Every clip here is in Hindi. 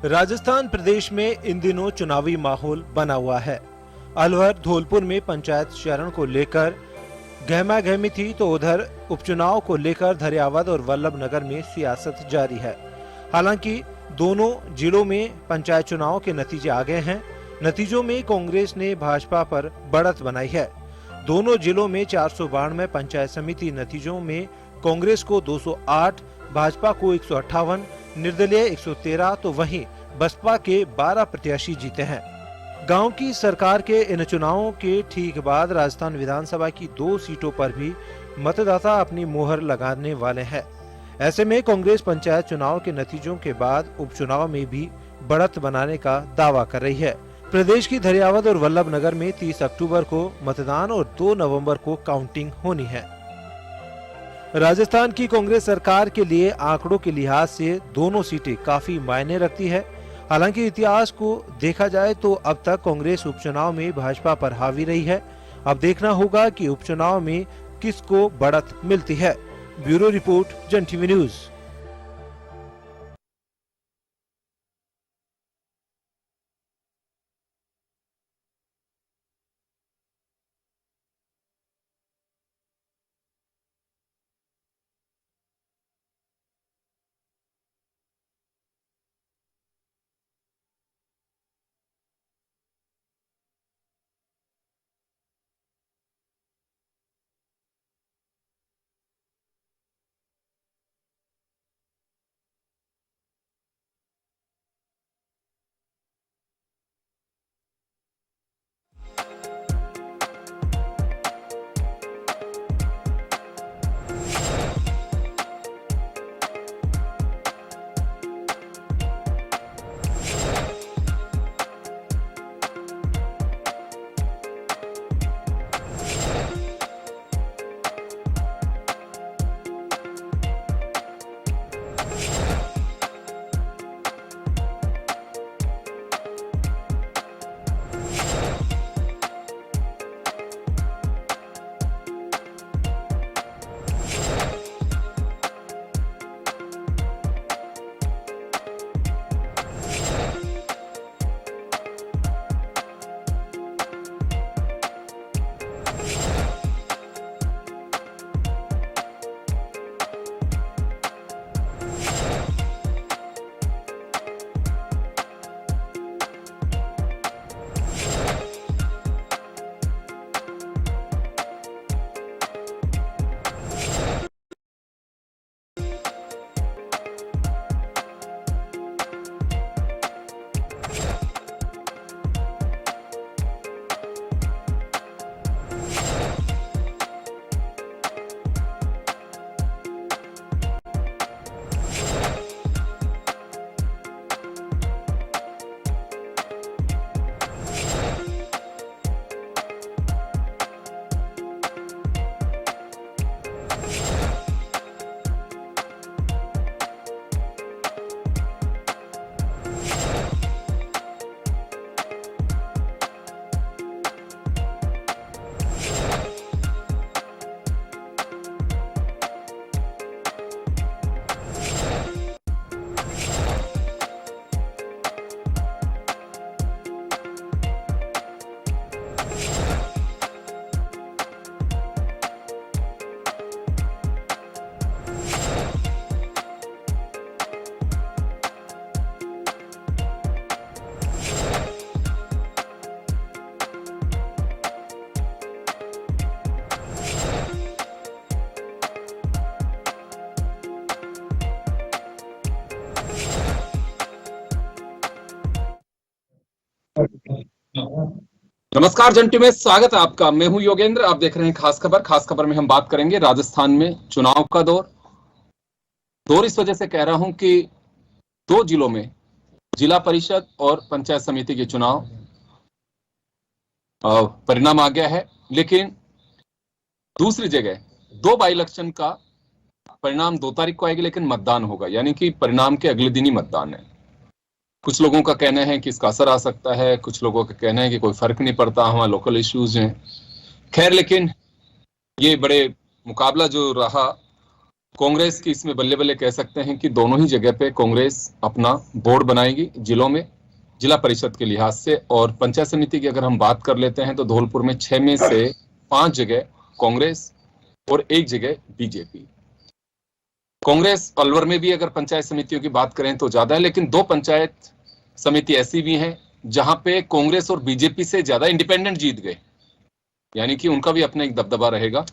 राजस्थान प्रदेश में इन दिनों चुनावी माहौल बना हुआ है। अलवर धौलपुर में पंचायत चरण को लेकर गहमागहमी थी, तो उधर उपचुनाव को लेकर धरियावद और वल्लभनगर में सियासत जारी है। हालांकि दोनों जिलों में पंचायत चुनाव के नतीजे आ गए हैं। नतीजों में कांग्रेस ने भाजपा पर बढ़त बनाई है। दोनों जिलों में 492 पंचायत समिति नतीजों में कांग्रेस को 208, भाजपा को 158, निर्दलीय 113, तो वहीं बसपा के 12 प्रत्याशी जीते हैं। गांव की सरकार के इन चुनावों के ठीक बाद राजस्थान विधानसभा की 2 सीटों पर भी मतदाता अपनी मोहर लगाने वाले हैं। ऐसे में कांग्रेस पंचायत चुनाव के नतीजों के बाद उपचुनाव में भी बढ़त बनाने का दावा कर रही है। प्रदेश की धरियावद और वल्लभनगर में 30 अक्टूबर को मतदान और 2 नवंबर को काउंटिंग होनी है। राजस्थान की कांग्रेस सरकार के लिए आंकड़ों के लिहाज से दोनों सीटें काफी मायने रखती है। हालांकि इतिहास को देखा जाए तो अब तक कांग्रेस उपचुनाव में भाजपा पर हावी रही है। अब देखना होगा कि उपचुनाव में किसको बढ़त मिलती है। ब्यूरो रिपोर्ट, जन टीवी न्यूज। नमस्कार जंटी में स्वागत है आपका। मैं हूं योगेंद्र। आप देख रहे हैं खास खबर। खास खबर में हम बात करेंगे राजस्थान में चुनाव का दौर इस वजह से कह रहा हूं कि 2 जिलों में जिला परिषद और पंचायत समिति के चुनाव परिणाम आ गया है, लेकिन दूसरी जगह 2 बाई इलेक्शन का परिणाम 2 तारीख को आएगी, लेकिन मतदान होगा, यानी कि परिणाम के अगले दिन ही मतदान है। कुछ लोगों का कहना है कि इसका असर आ सकता है, कुछ लोगों का कहना है कि कोई फर्क नहीं पड़ता, हमारे लोकल इश्यूज हैं। खैर, लेकिन ये बड़े मुकाबला जो रहा कांग्रेस की इसमें बल्ले बल्ले कह सकते हैं कि दोनों ही जगह पे कांग्रेस अपना बोर्ड बनाएगी जिलों में, जिला परिषद के लिहाज से। और पंचायत समिति की अगर हम बात कर लेते हैं तो धौलपुर में 6 में से 5 जगह कांग्रेस और 1 जगह बीजेपी। कांग्रेस अलवर में भी अगर पंचायत समितियों की बात करें तो ज्यादा है, लेकिन 2 पंचायत समिति ऐसी भी हैं जहां पे कांग्रेस और बीजेपी से ज्यादा इंडिपेंडेंट जीत गए, यानी कि उनका भी अपना एक दबदबा रहेगा।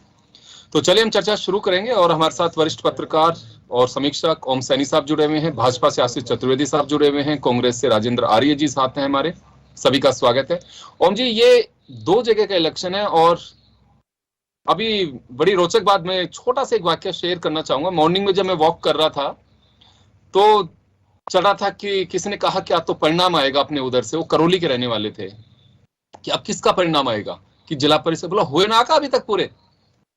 तो चलिए हम चर्चा शुरू करेंगे और हमारे साथ वरिष्ठ पत्रकार और समीक्षक ओम सैनी साहब जुड़े हुए हैं, भाजपा से आशीष चतुर्वेदी साहब जुड़े हुए हैं, कांग्रेस से राजेंद्र आर्य जी साथ हैं हमारे। सभी का स्वागत है। ओम जी, ये 2 जगह का इलेक्शन है और अभी बड़ी रोचक बात, मैं छोटा सा एक वाक्य शेयर करना चाहूंगा। मॉर्निंग में जब मैं वॉक कर रहा था तो चल रहा था कि किसी ने कहा क्या तो परिणाम आएगा अपने उधर से, वो करौली के रहने वाले थे, कि अब किसका परिणाम आएगा, कि जिला परिषद। बोला हुए ना का अभी तक पूरे,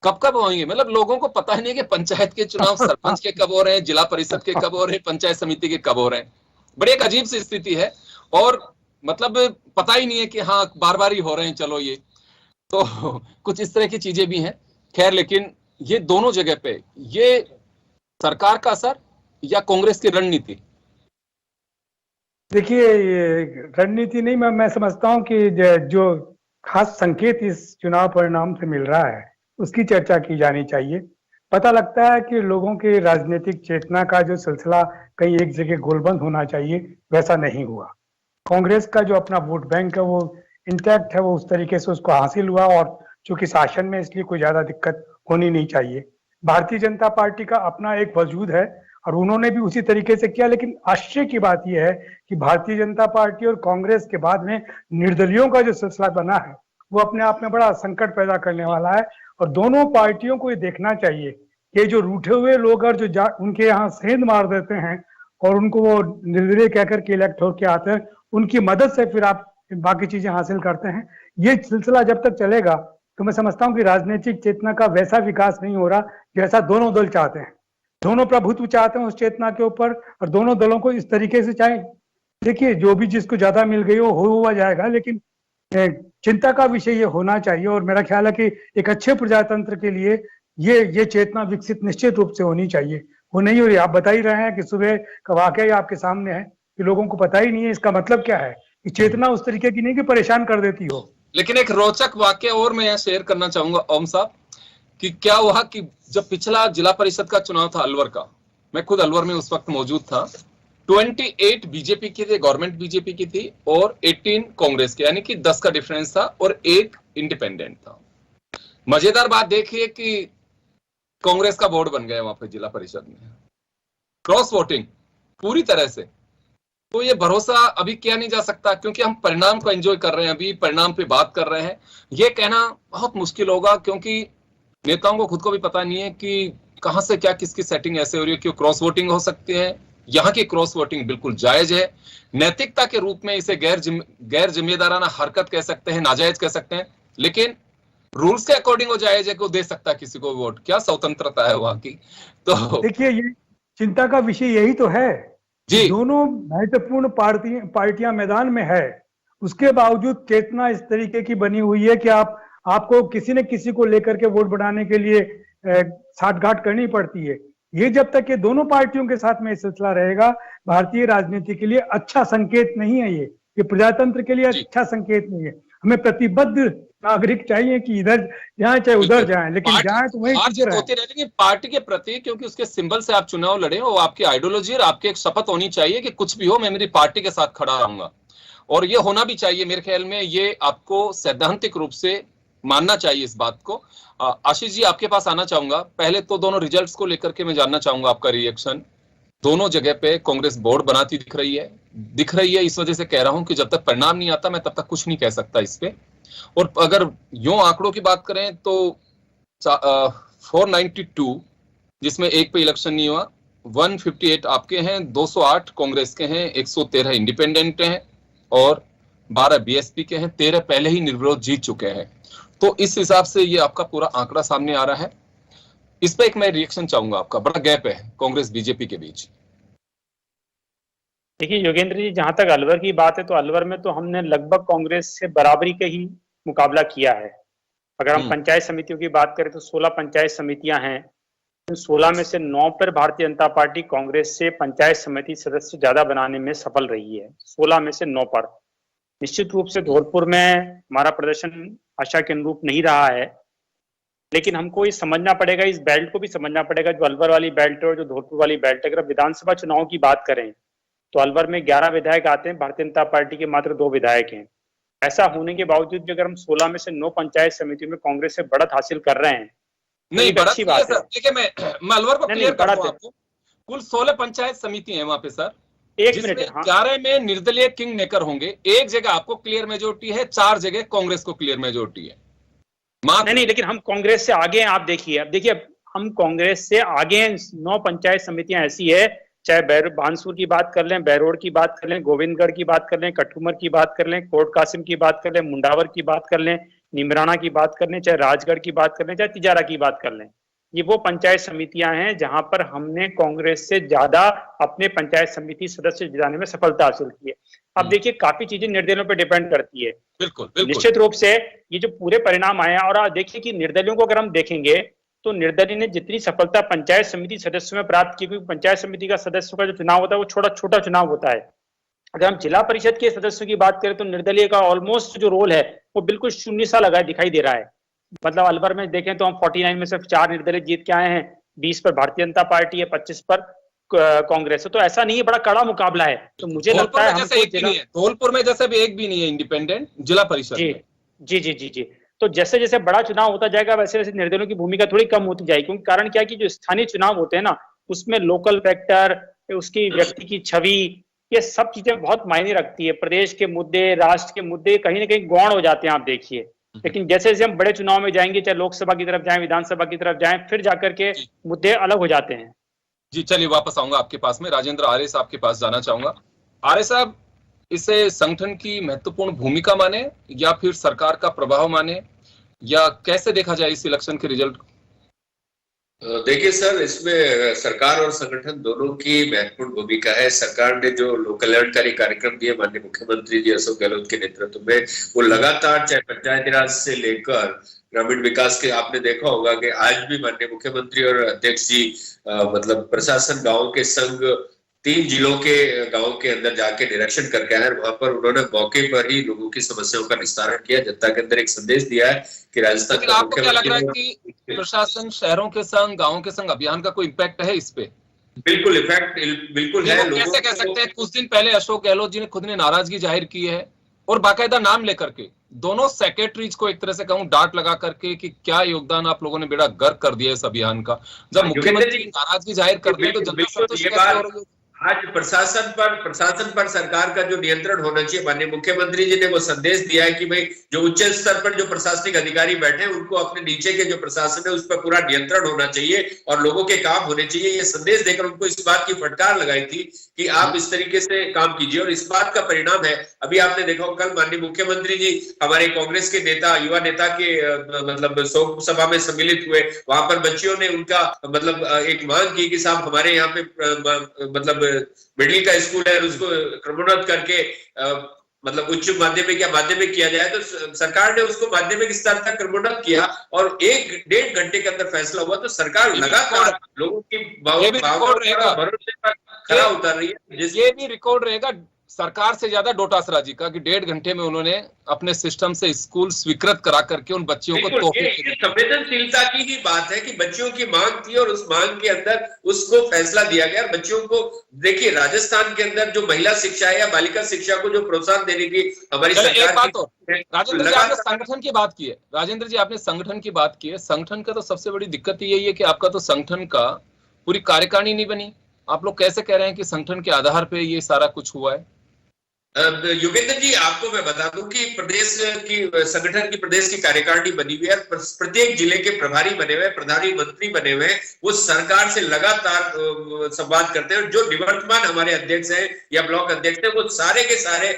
कब कब होंगे। मतलब लोगों को पता ही नहीं कि पंचायत के चुनाव सरपंच के कब हो रहे हैं, जिला परिषद के कब हो रहे हैं, पंचायत समिति के कब हो रहे हैं। बड़ी एक अजीब सी स्थिति है और मतलब पता ही नहीं है कि हाँ बार बार ही हो रहे हैं। चलो ये तो कुछ इस तरह की चीजें भी हैं। खैर, लेकिन ये दोनों जगह पे ये सरकार का असर या कांग्रेस की रणनीति? देखिए, ये रणनीति नहीं, मैं समझता हूं कि जो खास संकेत इस चुनाव परिणाम से मिल रहा है उसकी चर्चा की जानी चाहिए। पता लगता है कि लोगों की राजनीतिक चेतना का जो सिलसिला कहीं एक जगह गोलबंद होना चाहिए वैसा नहीं हुआ। कांग्रेस का जो अपना वोट बैंक है वो इंटैक्ट है, वो उस तरीके से उसको हासिल हुआ और चूंकि शासन में इसलिए कोई ज्यादा दिक्कत होनी नहीं चाहिए। भारतीय जनता पार्टी का अपना एक वजूद है और उन्होंने भी उसी तरीके से किया, लेकिन आश्चर्य की बात यह है कि भारतीय जनता पार्टी और कांग्रेस के बाद में निर्दलियों का जो सिलसिला बना है वो अपने आप में बड़ा संकट पैदा करने वाला है। और दोनों पार्टियों को ये देखना चाहिए कि जो रूठे हुए लोग और जो उनके यहाँ सेंध मार देते हैं और उनको वो निर्दलीय कहकर के इलेक्ट होकर आते हैं, उनकी मदद से फिर आप बाकी चीजें हासिल करते हैं। ये सिलसिला जब तक चलेगा तो मैं समझता हूँ कि राजनीतिक चेतना का वैसा विकास नहीं हो रहा जैसा दोनों दल चाहते हैं। दोनों प्रभुत्व चाहते हैं उस चेतना के ऊपर और दोनों दलों को इस तरीके से चाहे, देखिए जो भी जिसको ज्यादा मिल गई हो हुआ जाएगा, लेकिन चिंता का विषय ये होना चाहिए। और मेरा ख्याल है कि एक अच्छे प्रजातंत्र के लिए ये चेतना विकसित निश्चित रूप से होनी चाहिए। वो नहीं हो रही। आप बता ही रहे हैं कि सुबह का वाकया आपके सामने है कि लोगों को पता ही नहीं है इसका मतलब क्या है, कि चेतना उस तरीके की नहीं कि परेशान कर देती हो। लेकिन एक रोचक वाक्य और मैं यहाँ शेयर करना चाहूंगा ओम साहब, कि क्या हुआ कि जब पिछला जिला परिषद का चुनाव था अलवर का, मैं खुद अलवर में उस वक्त मौजूद था, 28 बीजेपी की थी, गवर्नमेंट बीजेपी की थी, और 18 कांग्रेस के, यानी कि 10 का डिफरेंस था और 1 इंडिपेंडेंट था। मजेदार बात देखिए कि कांग्रेस का बोर्ड बन गया वहां पे जिला परिषद में, क्रॉस वोटिंग पूरी तरह से। तो ये भरोसा अभी किया नहीं जा सकता क्योंकि हम परिणाम को एंजॉय कर रहे हैं, अभी परिणाम पे बात कर रहे हैं। ये कहना बहुत मुश्किल होगा क्योंकि नेताओं को खुद को भी पता नहीं है कि कहां से क्या किसकी सेटिंग ऐसे हो रही है, क्यों क्रॉस वोटिंग हो सकती है। यहाँ की क्रॉस वोटिंग बिल्कुल जायज है, नैतिकता के रूप में इसे गैर जिम्मेदाराना हरकत कह सकते हैं, नाजायज कह सकते हैं, लेकिन रूल्स के अकॉर्डिंग वो जायज है कि वो दे सकता है किसी को वोट। क्या स्वतंत्रता है वहां की। तो देखिए, ये चिंता का विषय यही तो है जी, दोनों महत्वपूर्ण पार्टियां मैदान में है, उसके बावजूद चेतना इस तरीके की बनी हुई है कि आपको किसी न किसी को लेकर के वोट बढ़ाने के लिए साठगांठ करनी पड़ती है। ये जब तक ये दोनों पार्टियों के साथ में सिलसिला रहेगा, भारतीय राजनीति के लिए अच्छा संकेत नहीं है। ये प्रजातंत्र के लिए अच्छा संकेत नहीं है। हमें प्रतिबद्ध नागरिक चाहिए कि इधर जाए चाहे उधर जाए, लेकिन जाए तो वही होती रहेगी पार्टी के प्रति, क्योंकि उसके सिंबल से आप चुनाव लड़े हो, आपकी आइडियोलॉजी और आपकी एक शपथ होनी चाहिए कि कुछ भी हो मैं मेरी पार्टी के साथ खड़ा रहूंगा। और ये होना भी चाहिए मेरे ख्याल में, ये आपको सैद्धांतिक रूप से मानना चाहिए इस बात को। आशीष जी, आपके पास आना चाहूंगा। पहले तो दोनों रिजल्ट्स को लेकर के मैं जानना चाहूंगा आपका रिएक्शन। दोनों जगह पे कांग्रेस बोर्ड बनाती दिख रही है। इस वजह से कह रहा हूं कि जब तक परिणाम नहीं आता मैं तब तक कुछ नहीं कह सकता इस पे। और अगर यूं आंकड़ों की बात करें तो 492 जिसमें एक पे इलेक्शन नहीं हुआ, 158 आपके हैं, 208 कांग्रेस के हैं, 113 इंडिपेंडेंट हैं और 12 बीएसपी के हैं, 13 पहले ही निर्विरोध जीत चुके हैं। तो इस हिसाब से ये आपका पूरा आंकड़ा सामने आ रहा है। इस पे एक मैं रिएक्शन चाहूंगा आपका। बड़ा गैप है कांग्रेस बीजेपी के बीच। देखिए योगेंद्र जी, जहां तक अलवर की बात है तो अलवर में तो हमने लगभग कांग्रेस से बराबरी का ही मुकाबला किया है। अगर हम पंचायत समितियों की बात करें तो 16 पंचायत समितियां हैं 16 में से 9 पर भारतीय जनता पार्टी कांग्रेस से पंचायत समिति सदस्य ज्यादा बनाने में सफल रही है। 16 में से 9 पर। निश्चित रूप से धौलपुर में हमारा प्रदर्शन आशा के अनुरूप नहीं रहा है, लेकिन हमको ये समझना पड़ेगा, इस बेल्ट को भी समझना पड़ेगा, जो अलवर वाली बेल्ट है और जो धौलपुर वाली बेल्ट है। अगर विधानसभा चुनाव की बात करें तो अलवर में 11 विधायक आते हैं, भारतीय जनता पार्टी के मात्र 2 विधायक हैं। ऐसा होने के बावजूद अगर हम 16 में से 9 पंचायत समितियों में कांग्रेस से बढ़त हासिल कर रहे हैं, नहीं बढ़त अच्छी बात है। देखिए मैं अलवर को क्लियर करता हूं आपको। कुल 16 पंचायत समिति है वहां पे सर, एक मिनट। 11 में निर्दलीय किंग मेकर होंगे, एक जगह आपको क्लियर मेजोरिटी है, 4 जगह कांग्रेस को क्लियर मेजोरिटी है। नहीं, लेकिन हम कांग्रेस से आगे हैं। आप देखिए, अब देखिए हम कांग्रेस से आगे हैं। 9 पंचायत समितियां ऐसी है, चाहे बानसूर की बात कर लें, बहरोड की बात कर लें, गोविंदगढ़ की बात कर लें, कठुमर की बात कर लें, कोट कासिम की बात कर लें, मुंडावर की बात कर लें, निमराना की बात कर लें, चाहे राजगढ़ की बात कर लें, चाहे तिजारा की बात कर लें। ये वो पंचायत समितियां हैं जहां पर हमने कांग्रेस से ज्यादा अपने पंचायत समिति सदस्य जिताने में सफलता हासिल की है। अब देखिए काफी चीजें निर्दलियों पर डिपेंड करती है। बिल्कुल निश्चित रूप से ये जो पूरे परिणाम आए हैं, और आप देखिए कि निर्दलियों को अगर हम देखेंगे तो निर्दलीय ने जितनी सफलता पंचायत समिति सदस्यों में प्राप्त की, क्योंकि पंचायत समिति का सदस्यों का जो चुनाव होता है वो छोटा चुनाव होता है। अगर हम जिला परिषद के सदस्यों की बात करें तो निर्दलीय का ऑलमोस्ट जो रोल है वो बिल्कुल शून्य सा लगा दिखाई दे रहा है। मतलब अलवर में देखें तो हम 49 में से 4 निर्दलीय जीत के आए हैं, 20 पर भारतीय जनता पार्टी है, 25 पर कांग्रेस है। तो ऐसा नहीं है, बड़ा कड़ा मुकाबला है। तो मुझे लगता है धौलपुर में जैसे भी एक भी नहीं है इंडिपेंडेंट जिला परिषद। जी। तो जैसे जैसे बड़ा चुनाव होता जाएगा वैसे वैसे निर्दलियों की भूमिका थोड़ी कम होती जाएगी, क्योंकि कारण क्या है कि जो स्थानीय चुनाव होते हैं ना, उसमें लोकल फैक्टर, उसकी व्यक्ति की छवि, ये सब चीजें बहुत मायने रखती है। प्रदेश के मुद्दे, राष्ट्र के मुद्दे कहीं ना कहीं गौण हो जाते हैं, आप देखिए। लेकिन जैसे जैसे हम बड़े चुनाव में जाएंगे, चाहे लोकसभा की तरफ जाएं, विधानसभा की तरफ जाएं, फिर जाकर के मुद्दे अलग हो जाते हैं। जी चलिए वापस आऊंगा आपके पास में। राजेंद्र आर्य साहब के पास जाना चाहूंगा। आर्य साहब, इसे संगठन की महत्वपूर्ण भूमिका माने या फिर सरकार का प्रभाव माने, या कैसे देखा जाए इस इलेक्शन के रिजल्ट? देखिए सर, इसमें सरकार और संगठन दोनों की महत्वपूर्ण भूमिका है। सरकार ने जो लोक कल्याणकारी कार्यक्रम दिए माननीय मुख्यमंत्री जी अशोक गहलोत के नेतृत्व में, वो लगातार चाहे पंचायती राज से लेकर ग्रामीण विकास के, आपने देखा होगा कि आज भी माननीय मुख्यमंत्री और अध्यक्ष जी मतलब प्रशासन गाँव के संग 3 जिलों के गांव के अंदर जाके निरीक्षण करके आए। वहां पर उन्होंने मौके पर ही लोगों की समस्याओं का निस्तारण किया, जनता के अंदर एक संदेश दिया है कि राजस्थान का आपको क्या लग रहा है कि प्रशासन शहरों के संग गाँव के संग अभियान का कोई इम्पैक्ट है इस पे? बिल्कुल इफेक्ट बिल्कुल है। कैसे कह सकते हैं? कुछ दिन पहले अशोक गहलोत जी ने खुद ने नाराजगी जाहिर की है, और बाकायदा नाम लेकर के दोनों सेक्रेटरीज को एक तरह से कहूं डांट लगा करके कि क्या योगदान आप लोगों ने बेड़ा गर्क कर दिया इस अभियान का। जब मुख्यमंत्री नाराजगी जाहिर कर दी तो जनता संतुष्ट कैसे हो रही है? आज प्रशासन पर सरकार का जो नियंत्रण होना चाहिए, माननीय मुख्यमंत्री जी ने वो संदेश दिया है कि भाई जो उच्च स्तर पर जो प्रशासनिक अधिकारी बैठे हैं उनको अपने नीचे के जो प्रशासन है उस पर पूरा नियंत्रण होना चाहिए और लोगों के काम होने चाहिए। ये संदेश देकर उनको इस बात की फटकार लगाई थी कि आप इस तरीके से काम कीजिए, और इस बात का परिणाम है अभी आपने देखा कल माननीय मुख्यमंत्री जी हमारे कांग्रेस के नेता, युवा नेता के मतलब शोक सभा में सम्मिलित हुए। वहां पर बच्चियों ने उनका मतलब एक मांग की कि साहब हमारे यहाँ पे मतलब मिडिल का स्कूल है, उसको क्रमोन्नत करके मतलब उच्च माध्यमिक या माध्यमिक किया जाए। तो सरकार ने उसको माध्यमिक स्तर तक क्रमोन्नत किया और 1-1.5 घंटे के अंदर फैसला हुआ। तो सरकार लगातार लोगों की भरोसे पर खरा उतर रही है। ये भी रिकॉर्ड रहेगा सरकार से ज्यादा डोटासरा जी का कि 1.5 घंटे में उन्होंने अपने सिस्टम से स्कूल स्वीकृत करा करके उन बच्चियों को तोहफे। संवेदनशीलता की ही बात है कि बच्चियों की मांग थी और उस मांग के अंदर उसको फैसला दिया गया। बच्चियों को देखिए, राजस्थान के अंदर जो महिला शिक्षा है या बालिका शिक्षा को जो प्रोत्साहन देने की हमारी सरकार। एक बात और राजेंद्र जी, आपने संगठन की बात की है। राजेंद्र जी, आपने संगठन की बात की है। संगठन का तो सबसे बड़ी दिक्कत यही है कि आपका तो संगठन का पूरी कार्यकारिणी नहीं बनी। आप लोग कैसे कह रहे हैं कि संगठन के आधार पर ये सारा कुछ हुआ है? योगेंद्र जी, आपको मैं बता दूं कि प्रदेश की संगठन की प्रदेश की कार्यकारिणी बनी हुई है, प्रत्येक जिले के प्रभारी बने हुए, प्रभारी मंत्री बने हुए, वो सरकार से लगातार संवाद करते हैं। जो निवर्तमान हमारे अध्यक्ष हैं या ब्लॉक अध्यक्ष हैं वो सारे के सारे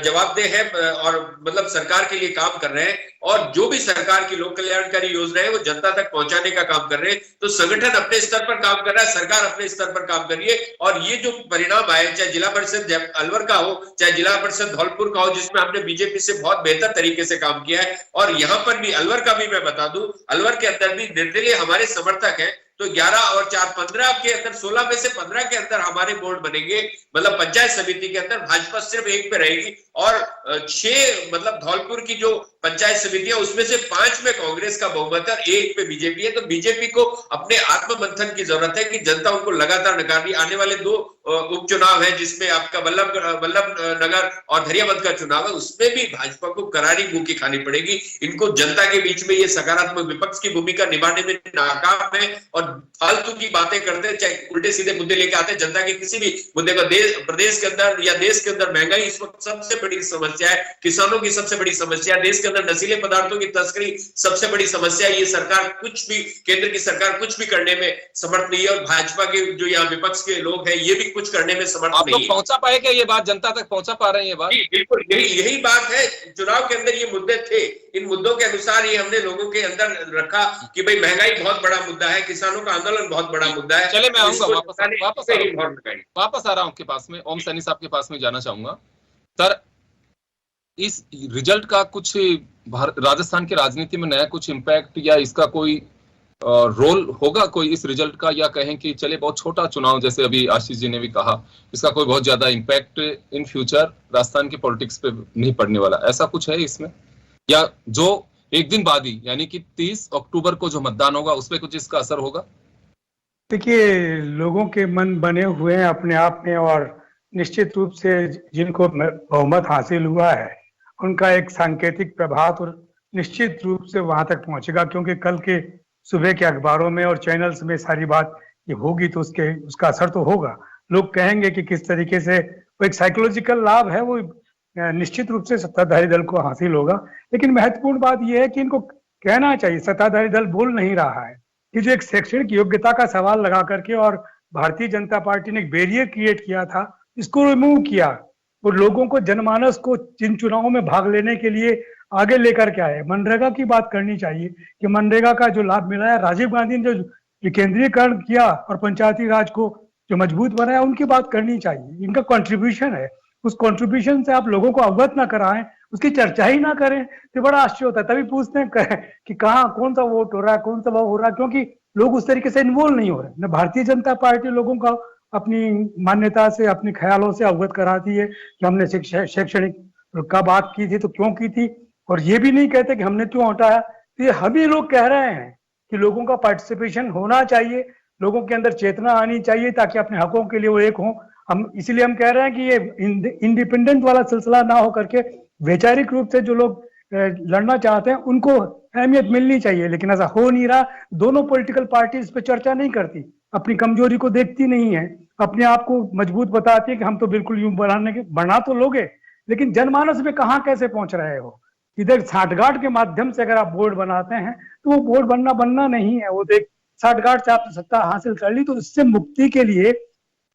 जवाबदेह हैं और मतलब सरकार के लिए काम कर रहे हैं, और जो भी सरकार की लोक कल्याणकारी योजना है वो जनता तक पहुंचाने का काम कर रहे हैं। तो संगठन अपने स्तर पर काम कर रहा है, सरकार अपने स्तर पर काम कर रही है, और ये जो परिणाम आए, चाहे जिला परिषद अलवर का हो, चाहे जिला परिषद धौलपुर का हो, जिसमें हमने बीजेपी से बहुत बेहतर तरीके से काम किया है। और यहाँ पर भी अलवर का भी मैं बता दूं, अलवर के अंदर भी निर्दलीय हमारे समर्थक हैं तो 11 और 4 15 के अंदर, 16 में से 15 के अंदर हमारे बोर्ड बनेंगे, मतलब पंचायत समिति के अंदर भाजपा सिर्फ 1 पे रहेगी, और 6 मतलब धौलपुर की जो पंचायत समितियां उसमें से 5 में कांग्रेस का बहुमत है, 1 पे बीजेपी है। तो बीजेपी को अपने आत्ममंथन की जरूरत है कि जनता उनको लगातार नकार रही। आने वाले 2 उपचुनाव है जिसमें आपका वल्लभ नगर और धरियाबंद का चुनाव है, उसमें भी भाजपा को करारी मुंह की खानी पड़ेगी। इनको जनता के बीच में ये सकारात्मक विपक्ष की भूमिका निभाने में नाकाम है और फालतू की बातें करते हैं, चाहे उल्टे सीधे मुद्दे लेके आते हैं। जनता के किसी भी मुद्दे को, प्रदेश के अंदर या देश के अंदर महंगाई इस वक्त सबसे बड़ी समस्या है, किसानों की सबसे बड़ी समस्या है, देश के अंदर नशीले पदार्थों की तस्करी सबसे बड़ी समस्या है। ये सरकार कुछ भी, केंद्र की सरकार कुछ भी करने में समर्थ नहीं है, और भाजपा के जो यहाँ विपक्ष के लोग हैं ये भी कुछ करने में समर्थ आप नहीं लोग है। पहुंचा पाए क्या, ये बात जनता तक पहुंचा पा रहे हैं ये बात? बिल्कुल यही बात है। चुनाव के अंदर ये मुद्दे थे, इन मुद्दों के अनुसार ये हमने लोगों के अंदर रखा कि भाई महंगाई बहुत बड़ा मुद्दा है, किसानों का आंदोलन बहुत बड़ा मुद्दा है। चले मैं आऊंगा वापस आ रहा हूं आपके पास में, ओम सैनी साहब के पास में जाना चाहूंगा। सर, इस रिजल्ट का कुछ राजस्थान की राजनीति में नया कुछ इम्पैक्ट या इसका कोई रोल होगा कोई इस रिजल्ट का, या कहें कि चले बहुत छोटा चुनाव, जैसे अभी आशीष जी ने भी कहा, इसका कोई बहुत ज्यादा इम्पैक्ट इन फ्यूचर राजस्थान की पॉलिटिक्स पे नहीं पड़ने वाला, ऐसा कुछ है इसमें? या जो एक दिन बाद ही यानी कि 30 अक्टूबर को जो मतदान होगा उस पर कुछ इसका असर होगा? देखिए, लोगों के मन बने हुए हैं अपने आप में, और निश्चित रूप से जिनको बहुमत हासिल हुआ है उनका एक सांकेतिक प्रभाव तो निश्चित रूप से वहां तक पहुंचेगा, क्योंकि कल के सुबह के अखबारों में और चैनल्स में सारी बात ये होगी तो उसका असर तो होगा। लोग कहेंगे कि किस तरीके से वो एक साइकोलॉजिकल लाभ है, वो निश्चित रूप से सत्ताधारी दल को हासिल होगा। लेकिन महत्वपूर्ण बात यह है कि इनको कहना चाहिए, सत्ताधारी दल बोल नहीं रहा है कि जो एक शैक्षणिक योग्यता का सवाल लगा करके और भारतीय जनता पार्टी ने एक बैरियर क्रिएट किया था, इसको रिमूव किया और लोगों को, जनमानस को जिन चुनावों में भाग लेने के लिए आगे लेकर के आए। मनरेगा की बात करनी चाहिए कि मनरेगा का जो लाभ मिला है, राजीव गांधी ने जो विकेंद्रीकरण किया और पंचायती राज को जो मजबूत बनाया, उनकी बात करनी चाहिए। इनका कंट्रीब्यूशन है, उस कंट्रीब्यूशन से आप लोगों को अवगत ना कराएं, उसकी चर्चा ही ना करें तो बड़ा आश्चर्य होता है। तभी पूछते हैं कि कहाँ कौन सा वोट हो रहा है, कौन सा वो हो रहा है, क्योंकि लोग उस तरीके से इन्वॉल्व नहीं हो रहे। न भारतीय जनता पार्टी लोगों का अपनी मान्यता से, अपने ख्यालों से अवगत कराती है कि हमने शैक्षणिक का बात की थी तो क्यों की थी, और ये भी नहीं कहते कि हमने क्यों हटाया। तो ये हम ही लोग कह रहे हैं कि लोगों का पार्टिसिपेशन होना चाहिए, लोगों के अंदर चेतना आनी चाहिए ताकि अपने हकों के लिए वो एक हों। हम इसीलिए हम कह रहे हैं कि ये इंडिपेंडेंट वाला सिलसिला ना हो करके वैचारिक रूप से जो लोग लड़ना चाहते हैं उनको अहमियत मिलनी चाहिए, लेकिन ऐसा हो नहीं रहा। दोनों पॉलिटिकल पार्टी इस पर चर्चा नहीं करती, अपनी कमजोरी को देखती नहीं है, अपने आप को मजबूत बताती है कि हम तो बिल्कुल यूं बना तो लोगे, लेकिन जनमानस में कहाँ कैसे पहुंच रहे हो। इधर साठगांठ के माध्यम से अगर आप बोर्ड बनाते हैं तो वो बोर्ड बनना नहीं है, वो देख साठगांठ से आपने सत्ता हासिल कर ली। तो इससे मुक्ति के लिए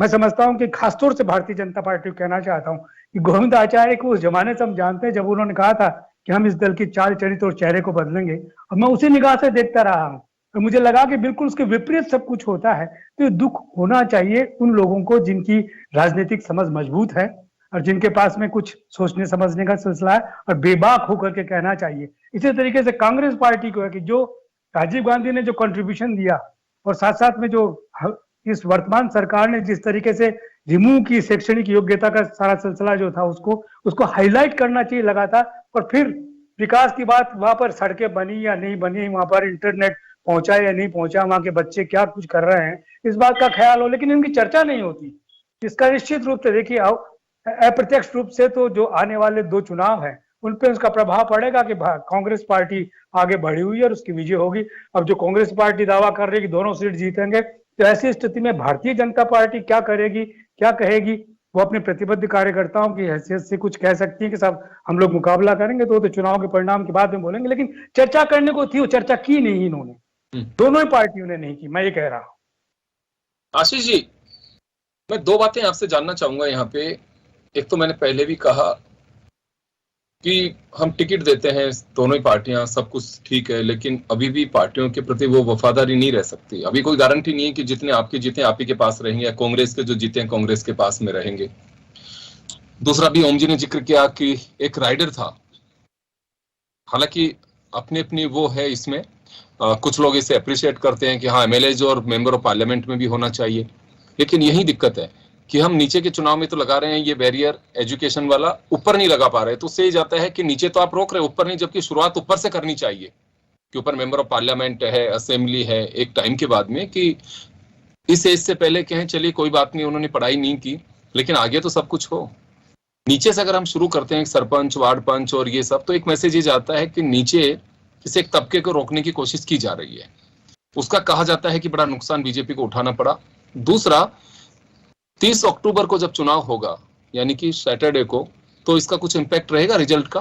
मैं समझता हूं कि खासतौर से भारतीय जनता पार्टी को कहना चाहता हूं कि गोविंद आचार्य को उस जमाने से हम जानते हैं जब उन्होंने कहा था कि हम इस दल की चाल चरित्र और चेहरे को बदलेंगे, और मैं उसी निगाह से देखता रहा हूं, तो मुझे लगा कि बिल्कुल उसके विपरीत सब कुछ होता है। तो ये दुख होना चाहिए उन लोगों को जिनकी राजनीतिक समझ मजबूत है और जिनके पास में कुछ सोचने समझने का सिलसिला है, और बेबाक होकर के कहना चाहिए। इसी तरीके से कांग्रेस पार्टी को है कि जो राजीव गांधी ने जो कंट्रीब्यूशन दिया और साथ साथ में जो इस वर्तमान सरकार ने जिस तरीके से रिमूव की शैक्षणिक योग्यता का सारा सिलसिला जो था उसको हाईलाइट करना चाहिए लगातार। और फिर विकास की बात, वहां पर सड़कें बनी या नहीं बनी, वहां पर इंटरनेट पहुंचा या नहीं पहुंचा, वहां के बच्चे क्या कुछ कर रहे हैं, इस बात का ख्याल हो, लेकिन इनकी चर्चा नहीं होती। इसका निश्चित रूप से देखिए, अप्रत्यक्ष रूप से तो जो आने वाले 2 चुनाव हैं उन पे उसका प्रभाव पड़ेगा कि कांग्रेस पार्टी आगे बढ़ी हुई है और उसकी विजय होगी। अब जो कांग्रेस पार्टी दावा कर रही है कि दोनों सीट जीतेंगे, तो ऐसी स्थिति में भारतीय जनता पार्टी क्या करेगी, क्या कहेगी, वो अपने प्रतिबद्ध कार्यकर्ताओं की हैसियत से कुछ कह सकती है कि साहब हम लोग मुकाबला करेंगे, तो चुनाव के परिणाम के बाद में बोलेंगे। लेकिन चर्चा करने को थी, वो चर्चा की नहीं इन्होंने, दोनों ही पार्टियों ने नहीं की, मैं ये कह रहा हूं। आशीष जी, मैं 2 बातें आपसे जानना चाहूंगा यहाँ पे। एक तो मैंने पहले भी कहा कि हम टिकट देते हैं दोनों ही पार्टियां, सब कुछ ठीक है, लेकिन अभी भी पार्टियों के प्रति वो वफादारी नहीं रह सकती। अभी कोई गारंटी नहीं है कि जितने आपके जीते आप ही के पास रहेंगे, या कांग्रेस के जो जीते कांग्रेस के पास में रहेंगे। दूसरा भी ओम जी ने जिक्र किया कि एक राइडर था, हालांकि अपनी अपनी वो है इसमें, कुछ लोग इसे अप्रिशिएट करते हैं कि हाँ एमएलए और मेंबर ऑफ पार्लियामेंट में भी होना चाहिए, लेकिन यही दिक्कत है कि हम नीचे के चुनाव में तो लगा रहे हैं ये बैरियर एजुकेशन वाला, ऊपर नहीं लगा पा रहे। तो उससे जाता है कि नीचे तो आप रोक रहे, ऊपर नहीं, जबकि शुरुआत ऊपर से करनी चाहिए कि ऊपर मेंबर ऑफ पार्लियामेंट है, असेंबली है, एक टाइम के बाद में कि इस एज से पहले कहें चलिए कोई बात नहीं, उन्होंने पढ़ाई नहीं की, लेकिन आगे तो सब कुछ हो। नीचे से अगर हम शुरू करते हैं सरपंच, वार्ड पंच और ये सब, तो एक मैसेज ये जाता है कि नीचे इस एक तबके को रोकने की कोशिश की जा रही है। उसका कहा जाता है कि बड़ा नुकसान बीजेपी को उठाना पड़ा। दूसरा, 30 अक्टूबर को जब चुनाव होगा यानी कि सैटरडे को, तो इसका कुछ इम्पैक्ट रहेगा रिजल्ट का?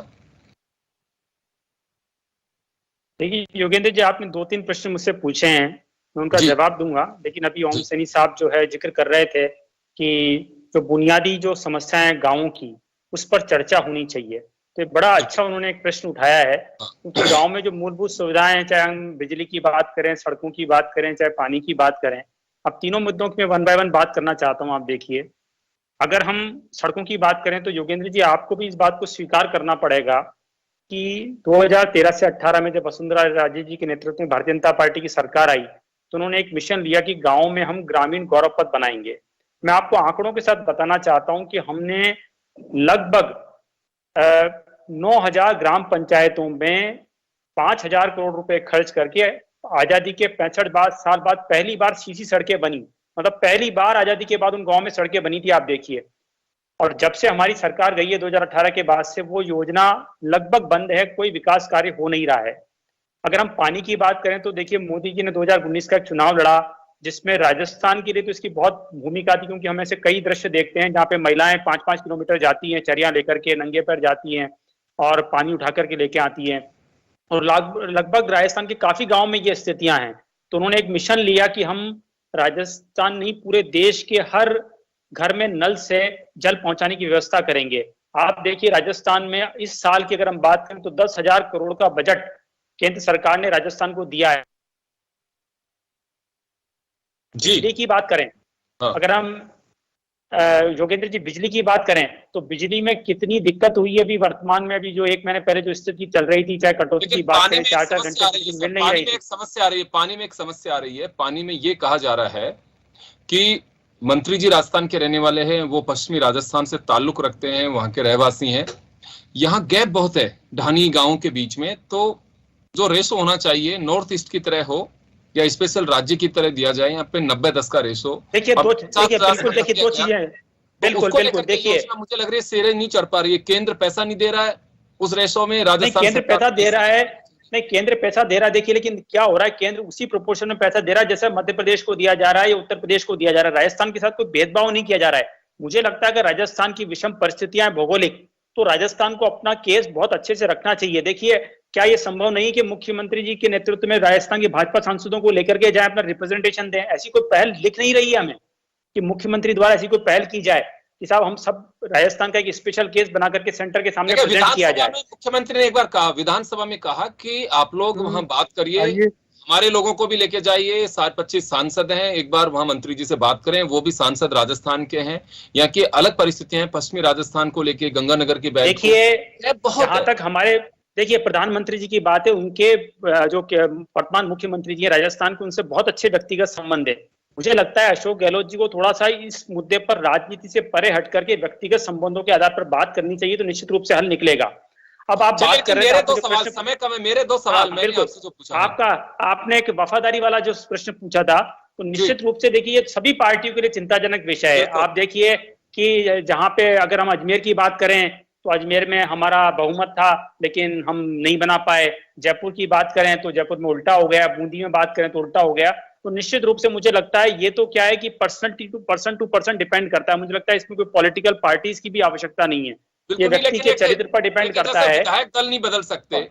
देखिए योगेंद्र जी, आपने 2-3 प्रश्न मुझसे पूछे हैं, मैं उनका जवाब दूंगा, लेकिन अभी ओम सैनी साहब जो है जिक्र कर रहे थे कि जो बुनियादी जो समस्याएं गांवों की, उस पर चर्चा होनी चाहिए। तो बड़ा अच्छा उन्होंने एक प्रश्न उठाया है, क्योंकि गांव में जो मूलभूत सुविधाएं हैं, चाहे हम बिजली की बात करें, सड़कों की बात करें, चाहे पानी की बात करें, अब तीनों मुद्दों की मैं 1 बाय 1 बात करना चाहता हूं। आप देखिए, अगर हम सड़कों की बात करें तो योगेंद्र जी आपको भी इस बात को स्वीकार करना पड़ेगा कि 2013 से 18 में जब वसुंधरा राजे जी के नेतृत्व में भारतीय जनता पार्टी की सरकार आई, तो उन्होंने एक मिशन लिया कि गांव में हम ग्रामीण गौरव पथ बनाएंगे। मैं आपको आंकड़ों के साथ बताना चाहता हूं कि हमने लगभग 9000 ग्राम पंचायतों में 5000 करोड़ रुपए खर्च करके आजादी के 65 साल बाद पहली बार सीसी सड़कें बनी। मतलब पहली बार आजादी के बाद उन गांव में सड़कें बनी थी, आप देखिए। और जब से हमारी सरकार गई है 2018 के बाद से, वो योजना लगभग बंद है, कोई विकास कार्य हो नहीं रहा है। अगर हम पानी की बात करें तो देखिए, मोदी जी ने 2019 का एक चुनाव लड़ा, जिसमें राजस्थान के लिए तो इसकी बहुत भूमिका थी, क्योंकि हम ऐसे कई दृश्य देखते हैं जहाँ पे महिलाएं 5-5 किलोमीटर जाती हैं, चरिया लेकर के, नंगे पैर जाती हैं और पानी उठा करके लेके आती हैं। और लगभग राजस्थान के काफी गाँव में ये स्थितियां हैं। तो उन्होंने एक मिशन लिया कि हम राजस्थान नहीं, पूरे देश के हर घर में नल से जल पहुंचाने की व्यवस्था करेंगे। आप देखिए, राजस्थान में इस साल की अगर हम बात करें तो 10,000 करोड़ का बजट केंद्र सरकार ने राजस्थान को दिया है। बिजली की बात करें, अगर हम योगेंद्र जी बिजली की बात करें तो बिजली में कितनी दिक्कत हुई है अभी वर्तमान में। अभी जो 1 महीने पहले जो स्थिति चल रही थी, चाहे कटौती की बात करें, 4-4 घंटे मिल नहीं रही थी। एक समस्या आ रही है, पानी में एक समस्या आ रही है। पानी में ये कहा जा रहा है कि मंत्री जी राजस्थान के रहने वाले हैं, वो पश्चिमी राजस्थान से ताल्लुक रखते हैं, वहां के रहवासी हैं। यहाँ गैप बहुत है ढानी गांवों के बीच में, तो जो रेशो होना चाहिए नॉर्थ ईस्ट की तरह हो या स्पेशल राज्य की तरह दिया जाए, यहाँ पे 90-10 का रेशो। देखिए दो चीजें, बिल्कुल देखिए, मुझे लग रही है सेरे नहीं चढ़ पा रही है, केंद्र पैसा नहीं दे रहा है उस रेशो में। राजस्थान केंद्र पैसा दे रहा है, नहीं केंद्र पैसा दे रहा है, देखिए, लेकिन क्या हो रहा है, केंद्र उसी प्रोपोर्शन में पैसा दे रहा है जैसे मध्य प्रदेश को दिया जा रहा है या उत्तर प्रदेश को दिया जा रहा है। राजस्थान के साथ कोई भेदभाव नहीं किया जा रहा है। मुझे लगता है कि राजस्थान की विषम परिस्थितियां भौगोलिक, तो राजस्थान को अपना केस बहुत अच्छे से रखना चाहिए। देखिए, क्या ये संभव नहीं कि मुख्यमंत्री जी के नेतृत्व में राजस्थान के भाजपा सांसदों को लेकर के जाए, अपना रिप्रेजेंटेशन दें? ऐसी कोई पहल दिख नहीं रही है हमें कि मुख्यमंत्री द्वारा ऐसी कोई पहल की जाए कि साहब हम सब राजस्थान का एक स्पेशल केस बना करके सेंटर के सामने प्रेजेंट किया जाए। मुख्यमंत्री ने एक बार कहा, विधानसभा में कहा कि आप लोग वहां बात करिए, हमारे लोगों को भी लेके जाइए, 60-25 सांसद हैं, एक बार वहां मंत्री जी से बात करें, वो भी सांसद राजस्थान के हैं। यहाँ की अलग परिस्थितियां हैं, पश्चिमी राजस्थान को लेके, गंगानगर की देखिए, जहां तक हमारे, देखिए प्रधानमंत्री जी की बात है, उनके जो वर्तमान मुख्यमंत्री जी है राजस्थान के, उनसे बहुत अच्छे व्यक्तिगत संबंध है। मुझे लगता है अशोक गहलोत जी को थोड़ा सा इस मुद्दे पर राजनीति से परे हट करके व्यक्तिगत संबंधों के आधार पर बात करनी चाहिए, तो निश्चित रूप से हल निकलेगा। अब आप बात कर रहे थे, समय कम है, मेरे 2 सवाल मैंने आपसे जो पूछा, आपने एक वफादारी वाला जो प्रश्न पूछा था, तो निश्चित रूप से देखिए, ये सभी पार्टियों के लिए चिंताजनक विषय है। आप देखिए कि जहां पे अगर हम अजमेर की बात करें तो अजमेर में हमारा बहुमत था, लेकिन हम नहीं बना पाए। जयपुर की बात करें तो जयपुर में उल्टा हो गया, बूंदी में बात करें तो उल्टा हो गया। तो निश्चित रूप से मुझे लगता है ये तो क्या है कि पर्सन टू पर्सन डिपेंड करता है। मुझे लगता है इसमें कोई पॉलिटिकल पार्टीज की भी आवश्यकता नहीं है, ये व्यक्ति के चरित्र पर डिपेंड करता है। विधायक दल नहीं बदल सकते।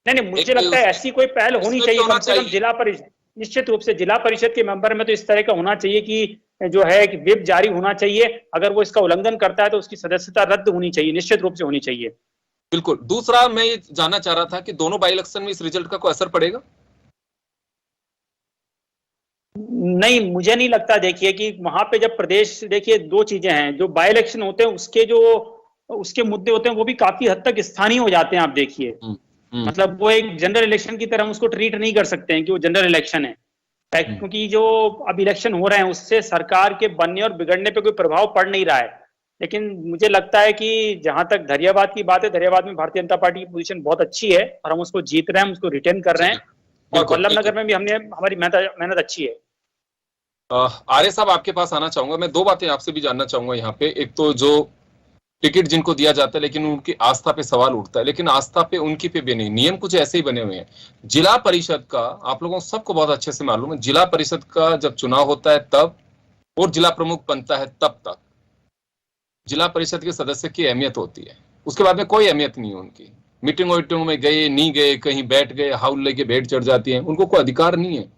नहीं, मुझे लगता है ऐसी कोई पहल होनी चाहिए, कम से कम जिला परिषद, निश्चित रूप से जिला परिषद के मेंबर में तो इस तरह का होना चाहिए कि जो है कि व्हिप जारी होना चाहिए, अगर वो इसका उल्लंघन करता है तो उसकी सदस्यता रद्द होनी चाहिए, निश्चित रूप से होनी चाहिए। बिल्कुल। दूसरा, मैं ये जानना चाह रहा था कि दोनों बाई इलेक्शन में इस रिजल्ट का कोई असर पड़ेगा? नहीं, मुझे नहीं लगता। देखिए कि वहां पे जब प्रदेश, देखिए 2 चीजें हैं, जो बाई इलेक्शन होते हैं उसके मुद्दे होते हैं वो भी काफी हद तक स्थानीय हो जाते हैं। आप देखिए मतलब वो एक जनरल इलेक्शन की तरह हम उसको ट्रीट नहीं कर सकते हैं कि वो जनरल इलेक्शन है, क्योंकि जो अब इलेक्शन हो रहे हैं उससे सरकार के बनने और बिगड़ने पे कोई प्रभाव पड़ नहीं रहा है। लेकिन मुझे लगता है कि जहां तक धैर्यवाद की बात है, धैर्यवाद में भारतीय जनता पार्टी की पोजीशन बहुत अच्छी है और हम उसको जीत रहे हैं, हम उसको रिटेन कर रहे हैं, और वल्लभ नगर में भी हमारी मेहनत अच्छी है। आर्य साहब, आपके पास आना चाहूंगा मैं। दो बातें आपसे भी जानना चाहूंगा यहाँ पे। एक तो जो टिकट जिनको दिया जाता है लेकिन उनकी आस्था पे सवाल उठता है, लेकिन आस्था पे उनकी पे भी नहीं, नियम कुछ ऐसे ही बने हुए हैं। जिला परिषद का आप लोगों सबको बहुत अच्छे से मालूम है, जिला परिषद का जब चुनाव होता है तब, और जिला प्रमुख बनता है तब तक जिला परिषद के सदस्य की अहमियत होती है। उसके बाद में कोई अहमियत नहीं है उनकी। मीटिंग वीटिंग में गए नहीं गए, कहीं बैठ गए, हाउल लेके भेंट चढ़ जाती है, उनको कोई अधिकार नहीं है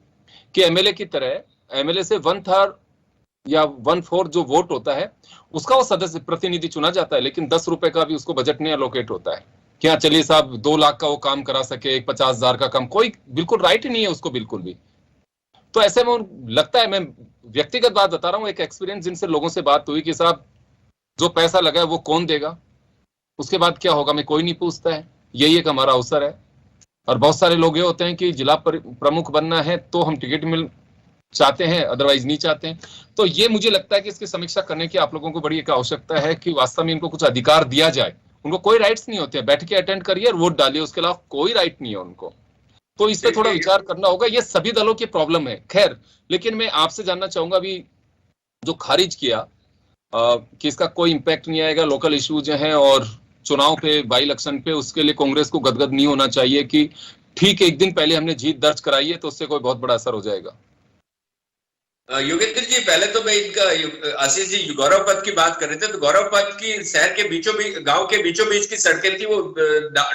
कि एमएलए की तरह एमएलए से 1/3 या 1/4 जो वोट होता है उसका वो सदस्य प्रतिनिधि चुना जाता है, लेकिन 10 रुपए का भी उसको बजट नहीं एलोकेट होता है। क्या चलिए साहब 2 लाख का वो काम करा सके, 50,000 का काम, कोई बिल्कुल राइट ही नहीं है उसको, बिल्कुल भी। तो ऐसे में लगता है, मैं व्यक्तिगत बात बता रहा हूँ, एक एक्सपीरियंस जिनसे लोगों से बात हुई कि साहब जो पैसा लगा है वो कौन देगा, उसके बाद क्या होगा मैं कोई नहीं पूछता है, यही एक हमारा अवसर है। और बहुत सारे लोग ये होते हैं कि जिला प्रमुख बनना है तो हम टिकट मिल चाहते हैं, अदरवाइज नहीं चाहते हैं। तो ये मुझे लगता है कि इसकी समीक्षा करने की आप लोगों को बड़ी एक आवश्यकता है कि वास्तव में इनको कुछ अधिकार दिया जाए। उनको कोई राइट्स नहीं होते हैं, बैठ के अटेंड करिए और वोट डालिए, उसके अलावा कोई राइट नहीं है उनको। तो इस पे थोड़ा विचार करना होगा। ये सभी दलों की प्रॉब्लम है। खैर, लेकिन मैं आपसे जानना चाहूंगा अभी जो खारिज किया कि इसका कोई इम्पैक्ट नहीं आएगा, लोकल इश्यूज हैं और चुनाव पे, बाई इलेक्शन पे, उसके लिए कांग्रेस को गदगद नहीं होना चाहिए कि ठीक एक दिन पहले हमने जीत दर्ज कराई है तो उससे कोई बहुत बड़ा असर हो जाएगा। योगेंद्र जी, पहले तो मैं इनका, आशीष जी गौरव पथ की बात कर रहे थे, तो गौरव पथ की शहर के बीचों बीच, गांव के बीचों बीच की सड़कें थी, वो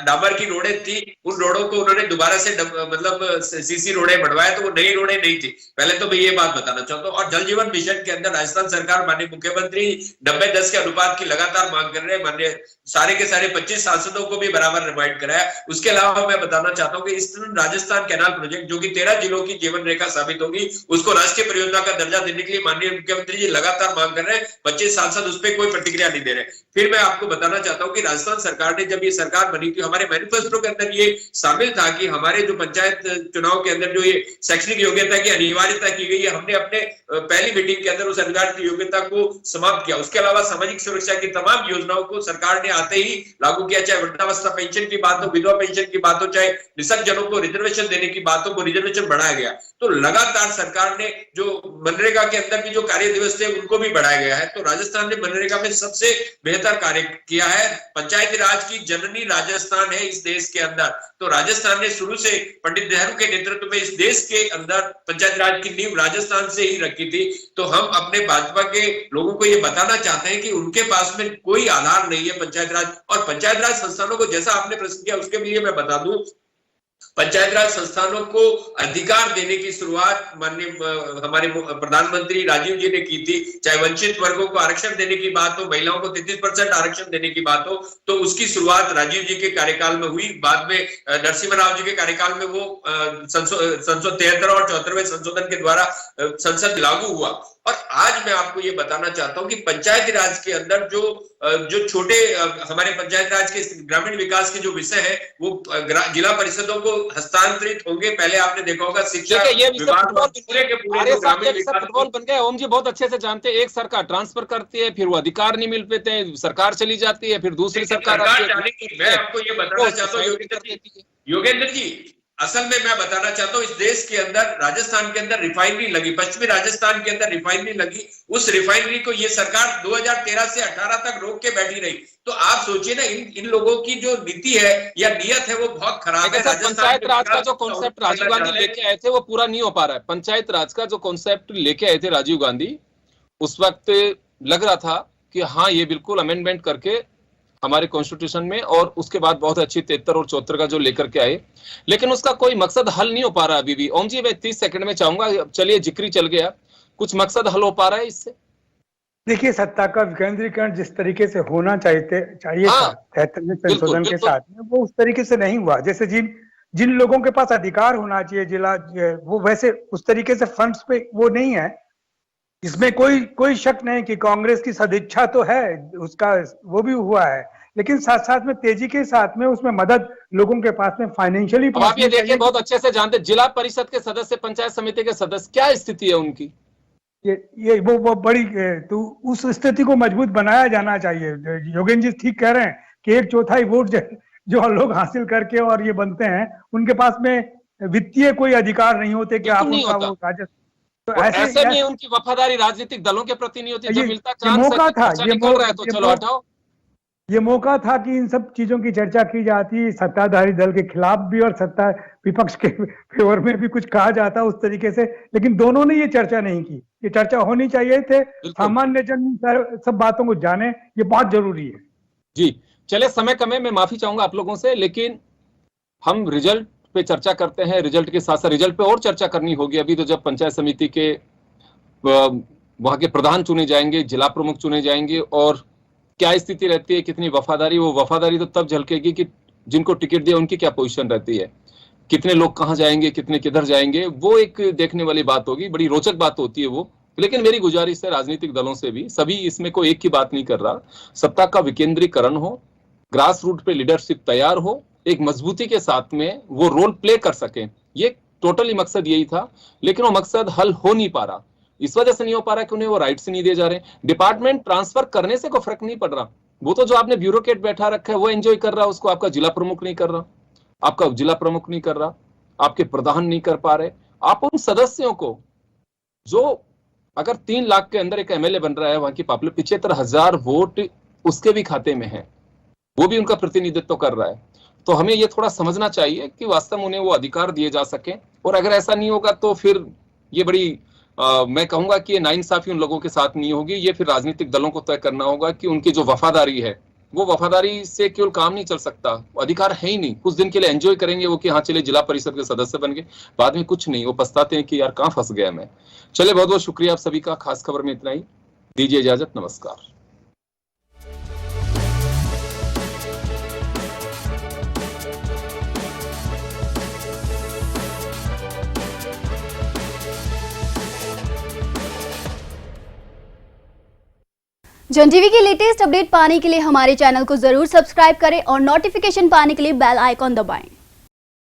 डामर की रोडें थी। उन रोडों को उन्होंने दोबारा से मतलब सीसी रोडें बढ़वाया, तो वो नई रोडें नहीं थी। पहले तो मैं ये बात बताना चाहता हूँ। और जल जीवन मिशन के अंदर राजस्थान सरकार, माननीय मुख्यमंत्री 90-10 के अनुपात की लगातार मांग कर रहे हैं। माननीय सारे के सारे 25 सांसदों को भी बराबर रिमाइंड कराया। उसके अलावा मैं बताना चाहता हूँ कि ईस्टर्न राजस्थान कैनाल प्रोजेक्ट, जो कि 13 जिलों की जीवन रेखा साबित होगी, उसको राष्ट्रीय परियोजना का दर्जा देने के लिए माननीय मुख्यमंत्री जी लगातार मांग कर रहे हैं। 25 सांसद उस पर कोई प्रतिक्रिया नहीं दे रहे। फिर मैं आपको बताना चाहता हूं कि राजस्थान सरकार ने, जब ये सरकार बनी थी, हमारे मैनिफेस्टो के अंदर ये शामिल था कि हमारे जो पंचायत चुनाव के अंदर जो ये शैक्षणिक योग्यता की अनिवार्यता की गई है, हमने अपने पहली मीटिंग के अंदर उस अनिवार्य योग्यता को समाप्त किया। उसके अलावा सामाजिक सुरक्षा की तमाम योजनाओं को सरकार ने आते ही लागू किया। चाहे वृद्धावस्था पेंशन की बात हो, विधवा पेंशन की बात हो, चाहे निःशक्त जनों को रिजर्वेशन देने की बात हो, वो रिजर्वेशन बढ़ाया गया। तो लगातार सरकार ने जो मनरेगा के अंदर भी जो कार्य दिवस थे उनको भी बढ़ाया गया है। तो राजस्थान ने मनरेगा में सबसे बेहतर कार्य किया है। पंचायती राज की जननी राजस्थान है इस देश के अंदर। तो राजस्थान ने शुरू से पंडित नेहरू के नेतृत्व में इस देश के अंदर पंचायती राज की नींव राजस्थान से ही रखी थी। तो हम अपने भाजपा के लोगों को ये बताना चाहते हैं कि उनके पास में कोई आधार नहीं है पंचायत राज और पंचायत राज संस्थानों को, जैसा आपने प्रश्न किया उसके लिए मैं बता दूं, पंचायत राज संस्थानों को अधिकार देने की शुरुआत माननीय हमारे प्रधानमंत्री राजीव जी ने की थी। चाहे वंचित वर्गों को आरक्षण देने की बात हो, महिलाओं को 33% आरक्षण देने की बात हो, तो उसकी शुरुआत राजीव जी के कार्यकाल में हुई। बाद में नरसिम्हा राव जी के कार्यकाल में वो संशोधन 73 और 74वें संशोधन के द्वारा संसद लागू हुआ। और आज मैं आपको ये बताना चाहता हूं कि पंचायती राज के अंदर जो छोटे हमारे पंचायत राज के ग्रामीण विकास के जो विषय है वो जिला परिषदों को हस्तांतरित होंगे। पहले आपने देखा होगा शिक्षा फुटबॉल बन गया। ओम जी बहुत अच्छे से जानते हैं, एक सरकार ट्रांसफर करती है, फिर वो अधिकार नहीं मिल पाते, सरकार चली जाती है, फिर दूसरी सरकार आती है। मैं आपको ये बताना चाहता हूँ योगेंद्र जी, असल में मैं बताना चाहता हूँ इस देश के अंदर राजस्थान के अंदर रिफाइनरी लगी, पश्चिमी राजस्थान के अंदर रिफाइनरी लगी। उस रिफाइनरी को ये सरकार 2013 से 18 तक रोक के बैठी रही। तो आप सोचिए ना, इन लोगों की जो नीति है या नियत है वो बहुत खराब है। पंचायत राज का जो कॉन्सेप्ट राजीव गांधी लेके आए थे वो पूरा नहीं हो पा रहा है। पंचायत राज का जो कॉन्सेप्ट लेके आए थे राजीव गांधी, उस वक्त लग रहा था कि हाँ ये बिल्कुल अमेंडमेंट करके हमारे कॉन्स्टिट्यूशन में, और उसके बाद बहुत अच्छी 73 और 74 का जो लेकर के आए, लेकिन उसका कोई मकसद हल नहीं हो पा रहा अभी भी। ओम जी मैं 30 सेकंड में चाहूंगा, चलिए जिक्री चल गया, कुछ मकसद हल हो पा रहा है इससे? देखिए, सत्ता का विकेंद्रीकरण जिस तरीके से होना चाहिए था 73वें संशोधन के साथ में, वो उस तरीके से नहीं हुआ। जैसे जिन लोगों के पास अधिकार होना चाहिए जिला, वो वैसे उस तरीके से फंड्स पे वो नहीं है। इसमें कोई शक नहीं कि कांग्रेस की सदिच्छा तो है, उसका वो भी हुआ है, लेकिन साथ साथ में तेजी के साथ में उसमें मदद लोगों के पास में फाइनेंशियली। अब आप ये देखिए, बहुत अच्छे से जानते, जिला परिषद के सदस्य, पंचायत समिति के सदस्य, क्या स्थिति है उनकी? ये वो बड़ी, तो उस स्थिति को मजबूत बनाया जाना चाहिए। योगेंद्र जी ठीक कह रहे हैं कि 1/4 वोट जो लोग हासिल करके और ये बनते हैं, उनके पास में वित्तीय कोई अधिकार नहीं होते कि आप उनका वो राजस्व, तो ऐसे में उनकी वफादारी राजनीतिक दलों के प्रति नहीं होती। जब मिलता ये मौका था, तो चलो हटाओ। ये मौका था कि इन सब चीजों की चर्चा की जाती, सत्ताधारी दल के खिलाफ भी और सत्ता विपक्ष के फेवर में भी कुछ कहा जाता उस तरीके से, लेकिन दोनों ने ये चर्चा नहीं की। ये चर्चा होनी चाहिए थे, सामान्य जन सब बातों को जाने, ये बहुत जरूरी है। जी चले, समय कम है, मैं माफी चाहूंगा आप लोगों से, लेकिन हम रिजल्ट पे चर्चा करते हैं। रिजल्ट के साथ साथ रिजल्ट पे और चर्चा करनी होगी। अभी तो जब पंचायत समिति के वहां के प्रधान चुने जाएंगे, जिला प्रमुख चुने जाएंगे, और क्या स्थिति रहती है, कितनी वफादारी, वो वफादारी तो तब झलकेगी कि जिनको टिकट दिया उनकी क्या पोजीशन रहती है, कितने लोग कहां जाएंगे, कितने किधर जाएंगे, वो एक देखने वाली बात होगी। बड़ी रोचक बात होती है वो। लेकिन मेरी गुजारिश है राजनीतिक दलों से भी, सभी इसमें कोई एक की बात नहीं कर रहा, सत्ता का विकेंद्रीकरण हो, ग्रास रूट पे लीडरशिप तैयार हो, एक मजबूती के साथ में वो रोल प्ले कर सके, ये टोटली मकसद यही था। लेकिन वो मकसद हल हो नहीं पा रहा। इस वजह से नहीं हो पा रहा कि उन्हें वो राइट्स नहीं दिए जा रहे। डिपार्टमेंट ट्रांसफर करने से कोई फर्क नहीं पड़ रहा। वो तो जो आपने ब्यूरोक्रेट बैठा रखा है वो एंजॉय कर रहा है उसको, आपका जिला प्रमुख नहीं कर रहा, आपका जिला प्रमुख नहीं कर रहा, आपके प्रधान नहीं कर पा रहे। आप उन सदस्यों को, जो अगर 3 लाख के अंदर एक एमएलए बन रहा है, वहां की पॉपुलर 75,000 वोट उसके भी खाते में है, वो भी उनका प्रतिनिधित्व कर रहा है। तो हमें ये थोड़ा समझना चाहिए कि वास्तव में उन्हें वो अधिकार दिए जा सके। और अगर ऐसा नहीं होगा तो फिर ये बड़ी मैं कहूंगा कि ये नाइंसाफी उन लोगों के साथ नहीं होगी। ये फिर राजनीतिक दलों को तय करना होगा कि उनकी जो वफादारी है, वो वफादारी से केवल काम नहीं चल सकता, वो अधिकार है ही नहीं। कुछ दिन के लिए एंजॉय करेंगे वो कि हाँ चले जिला परिषद के सदस्य बन गए, बाद में कुछ नहीं, वो पछताते हैं कि यार कहाँ फंस गया मैं। चले, बहुत बहुत शुक्रिया आप सभी का। खास खबर में इतना ही, दीजिए इजाजत, नमस्कार। जन टीवी की लेटेस्ट अपडेट पाने के लिए हमारे चैनल को जरूर सब्सक्राइब करें और नोटिफिकेशन पाने के लिए बेल आइकॉन दबाएं।